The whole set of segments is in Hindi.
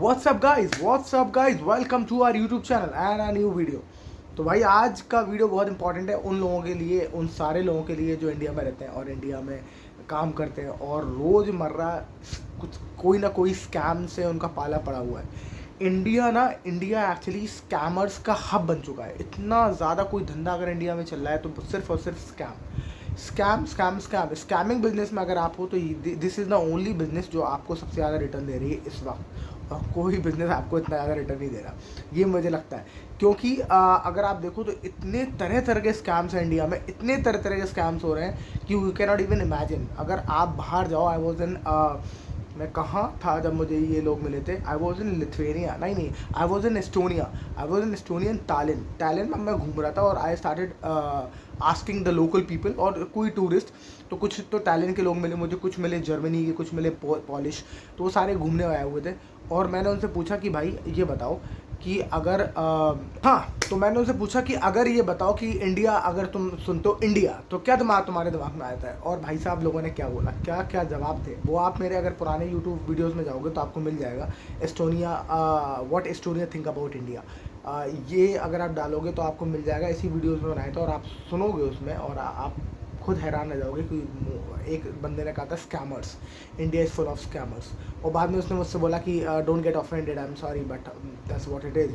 What's up guys, welcome to our YouTube channel and a new video. तो भाई आज का वीडियो बहुत इंपॉर्टेंट है उन लोगों के लिए, उन सारे लोगों के लिए जो इंडिया में रहते हैं और इंडिया में काम करते हैं और रोज़मर्रा कुछ कोई ना कोई स्कैम से उनका पाला पड़ा हुआ है। इंडिया एक्चुअली स्कैमर्स का हब बन चुका है। इतना ज़्यादा कोई धंधा अगर इंडिया में चल रहा है तो सिर्फ और सिर्फ स्कैमिंग बिजनेस में अगर आप हो तो this is the only business जो आपको सबसे ज़्यादा रिटर्न दे रही है इस वक्त, और कोई बिजनेस आपको इतना ज़्यादा रिटर्न नहीं दे रहा। ये मुझे लगता है क्योंकि अगर आप देखो तो इतने तरह तरह के स्कैम्स हैं इंडिया में, इतने तरह तरह के स्कैम्स हो रहे हैं कि you can not even imagine. अगर आप बाहर जाओ, मैं कहाँ था जब मुझे ये लोग मिले थे, आई वॉज इन लिथुएनिया, नहीं, I was in Estonia in talent में मैं घूम रहा था और I started asking the local people और कोई टूरिस्ट। तो कुछ तो टैलेंट के लोग मिले मुझे, कुछ मिले जर्मनी के, कुछ मिले पॉलिश, तो वो सारे घूमने आए हुए थे। और मैंने उनसे पूछा कि भाई ये बताओ कि अगर तो मैंने उनसे पूछा कि अगर ये बताओ कि इंडिया, अगर तुम सुनते हो इंडिया तो क्या तुम्हारे दिमाग में आता है। और भाई साहब लोगों ने क्या बोला, क्या क्या जवाब थे, वो आप मेरे अगर पुराने यूट्यूब वीडियोस में जाओगे तो आपको मिल जाएगा। Estonia, what Estonia think about India, ये अगर आप डालोगे तो आपको मिल जाएगा। इसी वीडियोस में बनाया था और आप सुनोगे उसमें और आप खुद हैरान रह जाओगे कि एक बंदे ने कहा था scammers, India is full of scammers. और बाद में उसने मुझसे बोला कि don't get offended, I am sorry but that's what it is,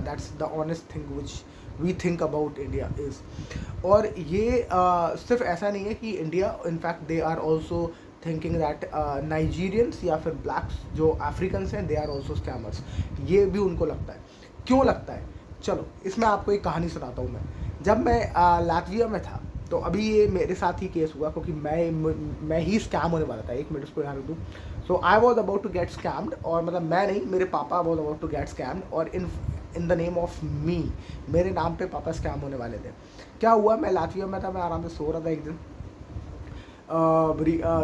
that's the honest thing which we think about India is. और ये सिर्फ ऐसा नहीं है कि India, in fact they are also thinking that Nigerians या फिर ब्लैक्स जो अफ्रीकन्स हैं, दे आर ऑल्सो स्कैमर्स। ये भी उनको लगता है। क्यों लगता है, चलो इसमें आपको एक कहानी सुनाता हूँ। जब मैं लातविया में था तो अभी ये मेरे साथ ही केस हुआ क्योंकि मैं ही स्कैम होने वाला था। एक मिनट उसको यहाँ रख दूँ। So I was about to get scammed, और मतलब मैं नहीं, मेरे पापा was about to get scammed, और in the name of me, मेरे नाम पे पापा स्कैम होने वाले थे। क्या हुआ, मैं लातविया में था, मैं आराम से सो रहा था एक दिन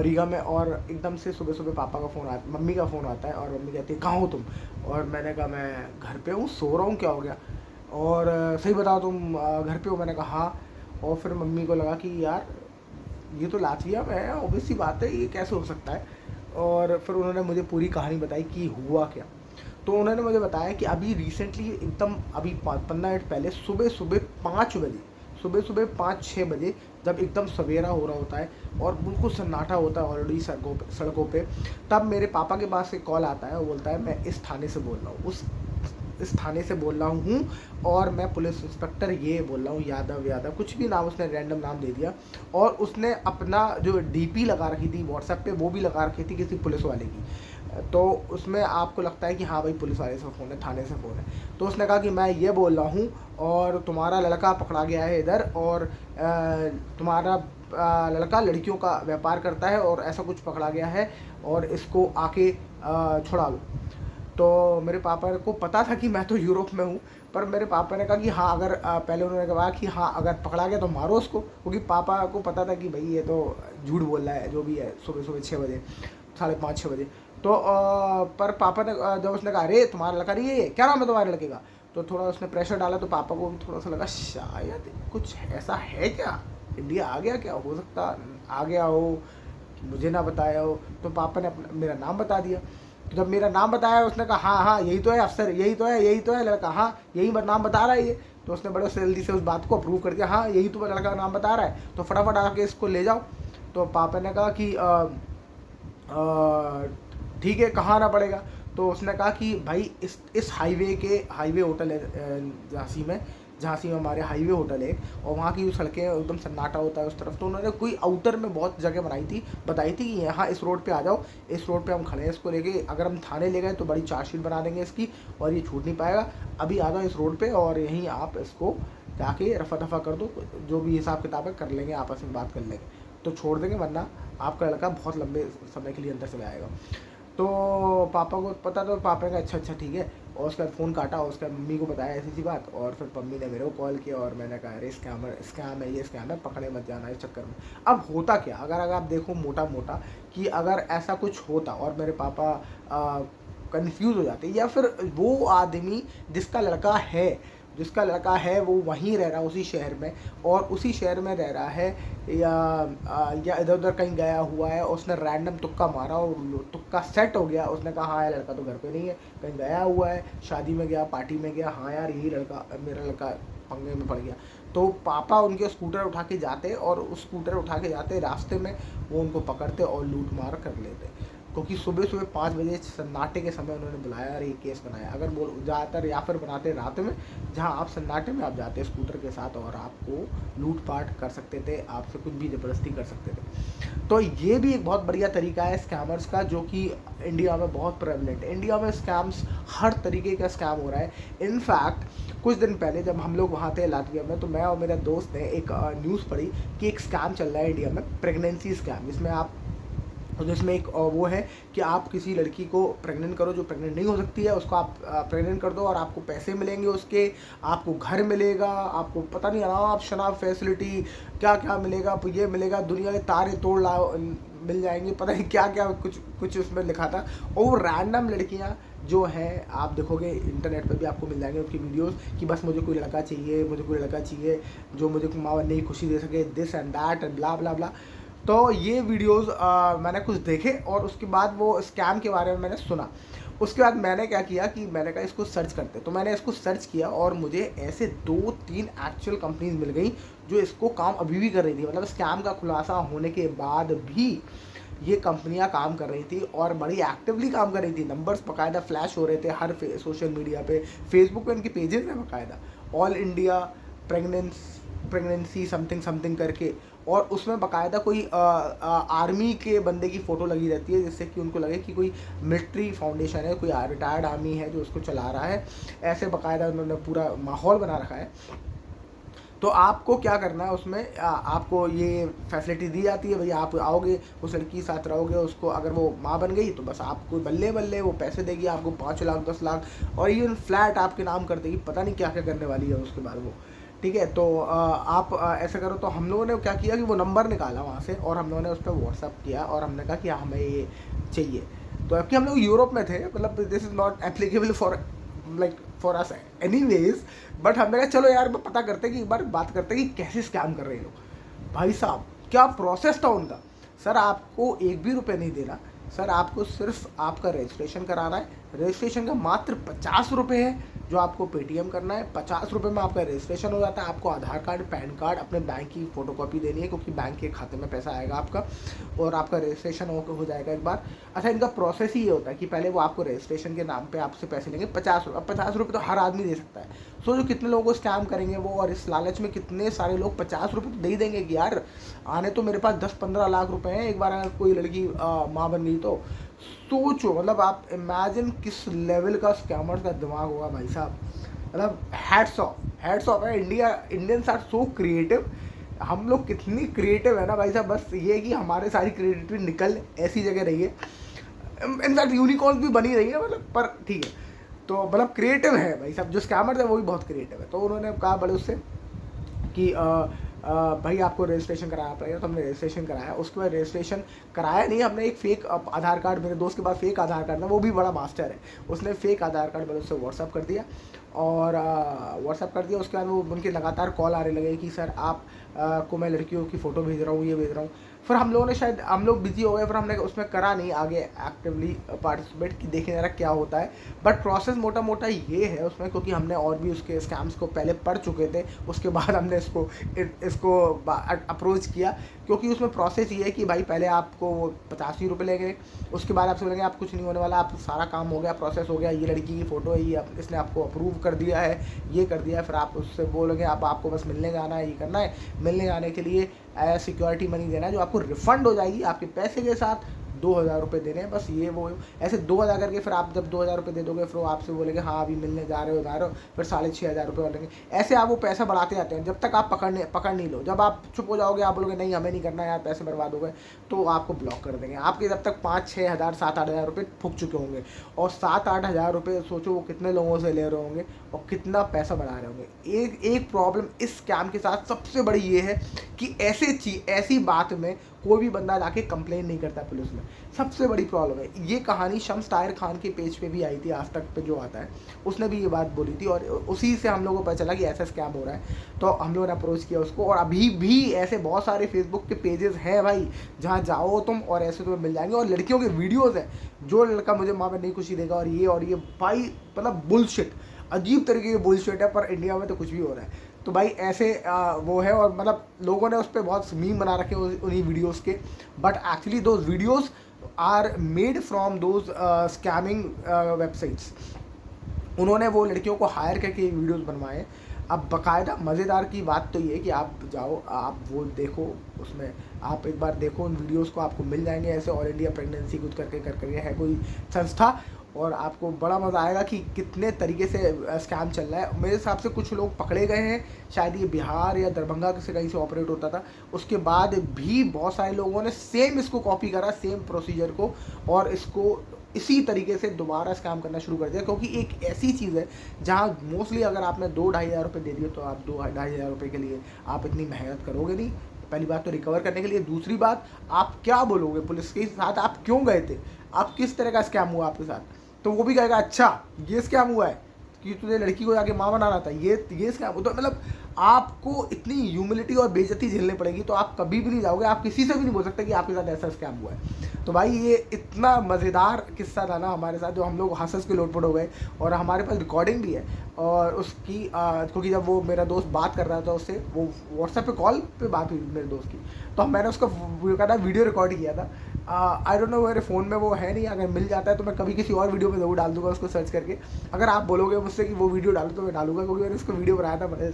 रीगा में, और एकदम से सुबह सुबह पापा का फ़ोन आता, मम्मी का फ़ोन आता है और मम्मी कहती है कहाँ हो तुम। और मैंने कहा मैं घर पे हूँ, सो रहा हूँ, क्या हो गया। और सही बताओ तुम घर पे हो, मैंने कहा हाँ। और फिर मम्मी को लगा कि यार ये तो लातविया में है, ऑब्वियस सी बात है, ये कैसे हो सकता है। और फिर उन्होंने मुझे पूरी कहानी बताई कि हुआ क्या। तो उन्होंने मुझे बताया कि अभी रिसेंटली एकदम अभी 15 मिनट पहले सुबह सुबह 5 बजे, सुबह 5-6 बजे, जब एकदम सवेरा हो रहा होता है और बिल्कुल सन्नाटा होता है ऑलरेडी सड़कों पे, तब मेरे पापा के पास एक कॉल आता है। वो बोलता है मैं इस थाने से बोल रहा हूँ, इस थाने से बोल रहा हूँ, और मैं पुलिस इंस्पेक्टर ये बोल रहा हूँ, यादव, कुछ भी नाम, उसने रैंडम नाम दे दिया। और उसने अपना जो डीपी लगा रखी थी व्हाट्सएप पे, वो भी लगा रखी थी किसी पुलिस वाले की। तो उसमें आपको लगता है कि हाँ भाई पुलिस वाले से फ़ोन है, थाने से फ़ोन है। तो उसने कहा कि मैं ये बोल रहा हूँ और तुम्हारा लड़का पकड़ा गया है इधर, और तुम्हारा लड़का लड़कियों का व्यापार करता है और ऐसा कुछ पकड़ा गया है, और इसको आके छुड़ा लो। तो मेरे पापा को पता था कि मैं तो यूरोप में हूँ, पर मेरे पापा ने कहा कि हाँ अगर पहले उन्होंने कहा कि हाँ अगर पकड़ा गया तो मारो उसको, क्योंकि पापा को पता था कि भाई ये तो झूठ बोल रहा है जो भी है, सुबह सुबह 6 बजे, 5:30-6 बजे। तो पर पापा ने जब उसने कहा अरे तुम्हारा लड़का नहीं है, ये क्या नाम है तुम्हारे लड़के का, तो थोड़ा उसने प्रेशर डाला। तो पापा को भी थोड़ा सा लगा शायद कुछ ऐसा है क्या, इंडिया आ गया क्या, हो सकता आ गया हो, मुझे ना बताया हो। तो पापा ने अपना मेरा नाम बता दिया। तो जब मेरा नाम बताया उसने कहा हाँ हाँ यही तो है अफसर, यही तो है लड़का, हाँ यही नाम बता रहा है ये। तो उसने बड़े जल्दी से उस बात को अप्रूव कर दिया, हाँ यही तो लड़का का नाम बता रहा है, तो फटाफट आके इसको ले जाओ। तो पापा ने कहा कि ठीक है, कहाँ आना पड़ेगा। तो उसने कहा कि भाई इस हाईवे होटल है झांसी में हमारे हाईवे होटल है, और वहाँ की जो सड़कें एकदम सन्नाटा होता है उस तरफ। तो उन्होंने कोई आउटर में बहुत जगह बताई थी कि यहाँ इस रोड पे आ जाओ, इस रोड पे हम खड़े हैं, इसको लेके अगर हम थाने ले गए तो बड़ी चार्जशीट बना देंगे इसकी और ये छूट नहीं पाएगा। अभी आ जाओ इस रोड पे और यहीं आप इसको जाके रफा दफा कर दो, जो भी हिसाब किताब है कर लेंगे, आपस में बात कर लेंगे तो छोड़ देंगे, वरना आपका लड़का बहुत लंबे समय के लिए अंदर चला जाएगा। तो पापा को पता, तो पापा ने कहा अच्छा ठीक है। और उसके बाद फ़ोन काटा और उसके बाद मम्मी को बताया ऐसी सी बात, और फिर मम्मी ने मेरे को कॉल किया और मैंने कहा अरे स्कैम है, ये स्कैम है, पकड़े मत जाना इस चक्कर में। अब होता क्या, अगर आप देखो मोटा कि अगर ऐसा कुछ होता और मेरे पापा कंफ्यूज हो जाते, या फिर वो आदमी जिसका लड़का है जिसका लड़का है वो वहीं रह रहा है उसी शहर में, और उसी शहर में रह रहा है, या इधर उधर कहीं गया हुआ है, उसने रैंडम तुक्का मारा और तुक्का सेट हो गया। उसने कहा हाँ यार लड़का तो घर पे नहीं है, कहीं गया हुआ है, शादी में गया, पार्टी में गया, हाँ यार यही लड़का, मेरा लड़का पंगे में पड़ गया। तो पापा उनके स्कूटर उठा के जाते, और उस स्कूटर उठा के जाते रास्ते में वो उनको पकड़ते और लूट मार कर लेते, क्योंकि सुबह सुबह 5 बजे सन्नाटे के समय उन्होंने बुलाया और ये केस बनाया। अगर वो ज़्यादातर या फिर बनाते रात में, जहाँ आप सन्नाटे में आप जाते स्कूटर के साथ और आपको लूटपाट कर सकते थे, आपसे कुछ भी ज़बरदस्ती कर सकते थे। तो ये भी एक बहुत बढ़िया तरीका है स्कैमर्स का, जो कि इंडिया में बहुत प्रेवलेंट है। इंडिया में स्कैम्स, हर तरीके का स्कैम हो रहा है। इनफैक्ट कुछ दिन पहले जब हम लोग वहाँ थे लातविया में, तो मैं और मेरा दोस्त ने एक न्यूज़ पढ़ी कि एक स्कैम चल रहा है इंडिया में, प्रेगनेंसी स्कैम, जिसमें एक वो है कि आप किसी लड़की को प्रेग्नेंट करो जो प्रेग्नेंट नहीं हो सकती है, उसको आप प्रेग्नेंट कर दो और आपको पैसे मिलेंगे उसके, आपको घर मिलेगा, आपको पता नहीं अनाप शनाप फैसिलिटी क्या क्या मिलेगा, ये मिलेगा, दुनिया के तारे तोड़ ला मिल जाएंगे, पता नहीं क्या क्या कुछ कुछ उसमें लिखा था। और वो रैंडम लड़कियाँ जो हैं, आप देखोगे इंटरनेट पर भी आपको मिल जाएंगे उसकी वीडियोस कि बस मुझे कोई लड़का चाहिए, मुझे कोई लड़का चाहिए जो मुझे माँ बनने की खुशी दे सके, this and that and blah blah blah. तो ये वीडियोस मैंने कुछ देखे और उसके बाद वो स्कैम के बारे में मैंने सुना। उसके बाद मैंने क्या किया कि मैंने कहा इसको सर्च करते, तो मैंने इसको सर्च किया और मुझे ऐसे 2-3 एक्चुअल कंपनीज मिल गई जो इसको काम अभी भी कर रही थी, मतलब स्कैम का खुलासा होने के बाद भी ये कंपनियां काम कर रही थी और बड़ी एक्टिवली काम कर रही थी। नंबर्स बाकायदा फ्लैश हो रहे थे हर सोशल मीडिया पे, फेसबुक पे इनके पेजेस हैं बाकायदा, all India pregnancy something something करके, और उसमें बाकायदा कोई आर्मी के बंदे की फ़ोटो लगी रहती है, जिससे कि उनको लगे कि कोई मिलिट्री फाउंडेशन है, कोई रिटायर्ड आर्मी है जो उसको चला रहा है। ऐसे बाकायदा उन्होंने पूरा माहौल बना रखा है। तो आपको क्या करना है उसमें, आपको ये फैसिलिटी दी जाती है, भैया आप आओगे, उस लड़की के साथ रहोगे, उसको अगर वो माँ बन गई तो बस आपको बल्ले बल्ले वो पैसे देगी, आपको 5 लाख 10 लाख और इवन फ्लैट आपके नाम कर देगी, पता नहीं क्या क्या करने वाली है उसके बाद वो। ठीक है, तो आप ऐसा करो। तो हम लोगों ने क्या किया कि वो नंबर निकाला वहाँ से और हम लोगों ने उस पर व्हाट्सअप किया और हमने कहा कि हमें ये चाहिए। तो जबकि हम लोग यूरोप में थे, मतलब this is not applicable for us anyways, but हमने कहा चलो यार पता करते कि एक बार बात करते कि कैसे स्कैम कर रहे हैं लोग। भाई साहब क्या प्रोसेस था उनका। सर आपको एक भी रुपये नहीं देना, सर आपको सिर्फ आपका रजिस्ट्रेशन कराना है। रजिस्ट्रेशन का मात्र 50 रुपये है जो आपको पेटीएम करना है। 50 रुपये में आपका रजिस्ट्रेशन हो जाता है। आपको आधार कार्ड, पैन कार्ड, अपने बैंक की फ़ोटोकॉपी देनी है क्योंकि बैंक के खाते में पैसा आएगा आपका, और आपका रजिस्ट्रेशन हो जाएगा एक बार। अच्छा, इनका प्रोसेस ही ये होता है कि पहले वो आपको रजिस्ट्रेशन के नाम पे आपसे पैसे लेंगे 50 रुपये। अब 50 रुपये तो हर आदमी दे सकता है। सोचो कितने लोगों को स्कैम करेंगे वो, और इस लालच में कितने सारे लोग 50 रुपये तो दे ही देंगे कि यार आने तो मेरे पास 10-15 लाख रुपए हैं, एक बार अगर कोई लड़की माँ बन गई तो। सोचो, मतलब आप इमेजिन किस लेवल का स्कैमर्स का दिमाग होगा भाई साहब। मतलब हैट्स ऑफ है। Indians are so creative. हम लोग कितनी क्रिएटिव है ना भाई साहब, बस ये कि हमारे सारी क्रिएटिविटी निकल ऐसी जगह रही है। इनफैक्ट यूनिकॉर्न भी बनी रही है, मतलब पर ठीक है। तो मतलब क्रिएटिव है भाई साहब, जो स्कैमर्स है वो भी बहुत क्रिएटिव है। तो उन्होंने कहा बड़े उससे कि भाई आपको रजिस्ट्रेशन कराना पड़ेगा। तो हमने रजिस्ट्रेशन कराया। उसके बाद रजिस्ट्रेशन कराया नहीं, हमने एक फेक आधार कार्ड, मेरे दोस्त के पास फेक आधार कार्ड था, वो भी बड़ा मास्टर है, उसने फेक आधार कार्ड मेरे उससे व्हाट्सअप कर दिया और उसके बाद वो उनके लगातार कॉल आने लगे कि सर आप को मैं लड़कियों की फ़ोटो भेज रहा हूँ, ये भेज रहा हूँ। फिर हम लोगों ने शायद, हम लोग बिजी हो गए, फिर हमने उसमें करा नहीं आगे एक्टिवली पार्टिसिपेट कि देखें जरा क्या होता है। बट प्रोसेस मोटा मोटा ये है उसमें, क्योंकि हमने और भी उसके स्कैम्स को पहले पढ़ चुके थे, उसके बाद हमने इसको अप्रोच किया। क्योंकि उसमें प्रोसेस ये है कि भाई पहले आपको 85 रुपये लेंगे, उसके बाद आपसे बोलेंगे आप कुछ नहीं होने वाला, आप सारा काम हो गया, प्रोसेस हो गया, ये लड़की की फ़ोटो है, ये इसने आपको अप्रूव कर दिया है, ये कर दिया है। फिर आप उससे बोलोगे अब आपको बस मिलने जाना है, ये करना है। मिलने जाने के लिए सिक्योरिटी मनी देना है जो आपको रिफ़ंड हो जाएगी आपके पैसे के साथ। 2000 रुपये देने हैं बस, ये वो ऐसे 2000 करके। फिर आप जब 2000 रुपये दे दोगे फिर वो आपसे बोलेंगे हाँ अभी मिलने जा रहे हो, फिर 6500 रुपये लेंगे। ऐसे आप वो पैसा बढ़ाते जाते हैं जब तक आप पकड़ नहीं लो। जब आप चुप हो जाओगे, आप बोलोगे नहीं हमें नहीं करना यार, पैसे बर्बाद हो गए, तो आपको ब्लॉक कर देंगे। आपके जब तक 5-6 हज़ार 7-8 हज़ार रुपये फूक चुके होंगे, और 7-8 हज़ार रुपये सोचो वो कितने लोगों से ले रहे होंगे और कितना पैसा बना रहे होंगे। एक प्रॉब्लम इस स्कैम के साथ सबसे बड़ी ये है कि ऐसी बात में कोई भी बंदा जाके कंप्लेन नहीं करता पुलिस में। सबसे बड़ी प्रॉब्लम है। ये कहानी शम्स ताहिर खान के पेज पे भी आई थी, आज तक पे जो आता है, उसने भी ये बात बोली थी और उसी से हम लोगों को पता चला कि ऐसा स्कैम हो रहा है। तो हम लोगों ने अप्रोच किया उसको, और अभी भी ऐसे बहुत सारे फेसबुक के पेजेस हैं भाई, जहाँ जाओ तुम और ऐसे तुम्हें मिल जाएंगे। और लड़कियों के वीडियोज़ हैं, जो लड़का मुझे माँ में नहीं खुशी देगा और ये भाई मतलब बुलशिट, अजीब तरीके की बुलशिट है, पर इंडिया में तो कुछ भी हो रहा है। तो भाई ऐसे वो है, और मतलब लोगों ने उस पर बहुत मीम बना रखे उन्हीं वीडियोस के, but actually those videos are made from those scamming websites. उन्होंने वो लड़कियों को हायर करके वीडियोस बनवाए। अब बाकायदा मज़ेदार की बात तो ये है कि आप जाओ, आप वो देखो, उसमें आप एक बार देखो उन वीडियोस को, आपको मिल जाएंगे। ऐसे ऑल इंडिया प्रेगनेंसी कुछ करके है कोई संस्था, और आपको बड़ा मज़ा आएगा कि कितने तरीके से स्कैम चल रहा है। मेरे हिसाब से कुछ लोग पकड़े गए हैं, शायद ये बिहार या दरभंगा से कहीं से ऑपरेट होता था। उसके बाद भी बहुत सारे लोगों ने सेम इसको कॉपी करा, सेम प्रोसीजर को, और इसको इसी तरीके से दोबारा स्कैम करना शुरू कर दिया। क्योंकि एक ऐसी चीज़ है जहाँ मोस्टली अगर आपने 2-2.5 हज़ार रुपये दे दिए, तो आप 2-2.5 हज़ार रुपये के लिए आप इतनी मेहनत करोगे नहीं। पहली बात तो रिकवर करने के लिए, दूसरी बात आप क्या बोलोगे पुलिस के साथ, आप क्यों गए थे, आप किस तरह का स्कैम हुआ आपके साथ, तो वो भी कहेगा अच्छा ये स्कैम हुआ है कि तुझे लड़की को जाके माँ बनाना था, ये स्कैम। तो मतलब आपको इतनी ह्यूमिलिटी और बेइज्जती झेलनी पड़ेगी, तो आप कभी भी नहीं जाओगे, आप किसी से भी नहीं बोल सकते कि आपके साथ ऐसा स्कैम हुआ है। तो भाई ये इतना मज़ेदार किस्सा था ना हमारे साथ, जो हम लोग हंस के लोटपोट हो गए, और हमारे पास रिकॉर्डिंग भी है। और उसकी क्योंकि जब वो मेरा दोस्त बात कर रहा था उससे, वो व्हाट्सएप पे कॉल पे बात हुई मेरे दोस्त की, तो मैंने उसका वीडियो रिकॉर्ड किया था। आई डोंट नो, मेरे फ़ोन में वो है नहीं, अगर मिल जाता है तो मैं कभी किसी और वीडियो में ज़रूर डाल दूंगा उसको सर्च करके। अगर आप बोलोगे मुझसे कि वो वीडियो डालो तो मैं डालूंगा, क्योंकि मैंने उसको वीडियो बनाया था मदद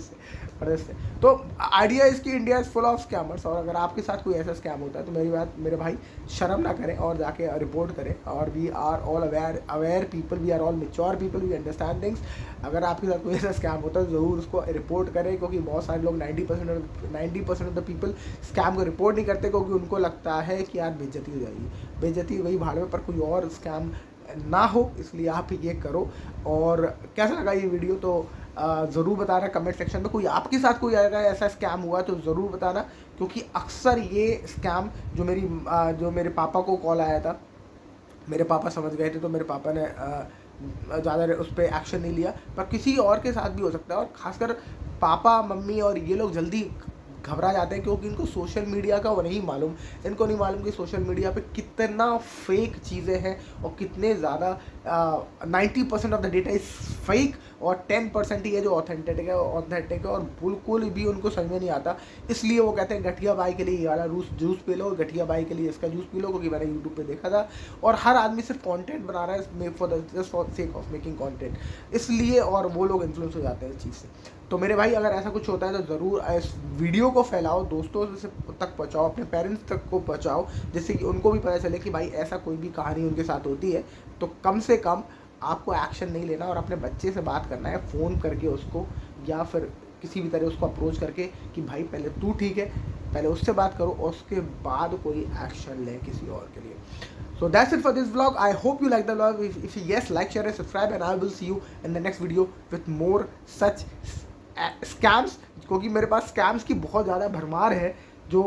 से। तो आइडिया इसकी, India is full of scammers, और अगर आपके साथ कोई ऐसा स्कैम होता है तो मेरे भाई शर्म ना करें और जाके रिपोर्ट करें। और we are all aware people, we are all mature people, we understand things. अगर आपके साथ कोई ऐसा स्कैम होता है तो ज़रूर उसको रिपोर्ट करें, क्योंकि बहुत सारे लोग 90% ऑफ द पीपल स्कैम को रिपोर्ट नहीं करते, क्योंकि उनको लगता है कि यार बेइज्जती हो जाएगी, बेइज्जती वही भाड़ में, पर कोई और स्कैम ना हो, इसलिए आप ये करो। और कैसा लगा ये वीडियो तो ज़रूर बताना कमेंट सेक्शन में। कोई आपके साथ कोई अगर ऐसा स्कैम हुआ तो ज़रूर बताना, क्योंकि अक्सर ये स्कैम जो मेरे पापा को कॉल आया था, मेरे पापा समझ गए थे, तो मेरे पापा ने ज़्यादा उस पर एक्शन नहीं लिया, पर किसी और के साथ भी हो सकता है। और ख़ासकर पापा मम्मी और ये लोग जल्दी घबरा जाते हैं, क्योंकि इनको सोशल मीडिया का वो नहीं मालूम। इनको नहीं मालूम कि सोशल मीडिया पे कितना फेक चीज़ें हैं, और कितने ज़्यादा 90% of the data is fake, और 10% ही है जो ऑथेंटिक है, और बिल्कुल भी उनको समझ में नहीं आता। इसलिए वो कहते हैं गठिया बाई के लिए ये वाला जूस पी लो, गठिया बाई के लिए इसका जूस पी लो, क्योंकि मैंने यूट्यूब पे देखा था। और हर आदमी सिर्फ कंटेंट बना रहा है just for sake of making content, इसलिए, और वो लोग इन्फ्लुएंस हो जाते हैं इस चीज़ से। तो मेरे भाई अगर ऐसा कुछ होता है तो ज़रूर इस वीडियो को फैलाओ, दोस्तों से तक पहुँचाओ, अपने पेरेंट्स तक को पहुँचाओ, जिससे कि उनको भी पता चले कि भाई ऐसा कोई भी कहानी उनके साथ होती है तो कम से कम आपको एक्शन नहीं लेना, और अपने बच्चे से बात करना है फ़ोन करके उसको, या फिर किसी भी तरह उसको अप्रोच करके कि भाई पहले तू ठीक है, पहले उससे बात करो, और उसके बाद कोई एक्शन लें किसी और के लिए। So that's it for this vlog. I hope you like the vlog. If yes, like, share and subscribe, and I will see you in the next video with more such scams, क्योंकि मेरे पास स्कैम्स की बहुत ज़्यादा भरमार है। जो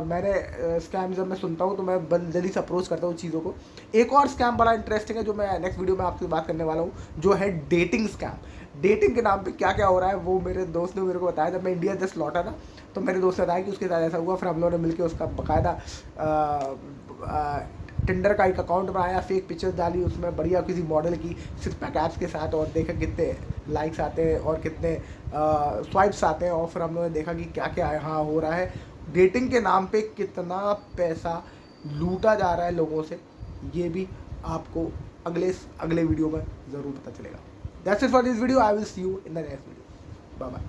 मैंने स्कैम जब मैं सुनता हूँ तो मैं जल्दी से अप्रोच करता हूँ चीज़ों को। एक और स्कैम बड़ा इंटरेस्टिंग है जो मैं नेक्स्ट वीडियो में आपसे बात करने वाला हूँ, जो है डेटिंग स्कैम। डेटिंग के नाम पे क्या क्या हो रहा है वो मेरे दोस्त ने मेरे को बताया। जब मैं इंडिया जस्ट लौटा था तो मेरे दोस्त ने बताया कि उसके साथ ऐसा हुआ, फिर हम लोगों ने मिलकर उसका बाकायदा टिंडर का एक अकाउंट बनाया, फेक पिक्चर्स डाली उसमें बढ़िया किसी मॉडल की 6 पैक एप्स के साथ, और देखा कितने लाइक्स आते हैं और कितने स्वाइप्स आते हैं, और फिर हम लोगों ने देखा कि क्या क्या यहाँ हो रहा है। डेटिंग के नाम पे कितना पैसा लूटा जा रहा है लोगों से, ये भी आपको अगले वीडियो में ज़रूर पता चलेगा। That's it for this video. I will see you in the next video. Bye bye.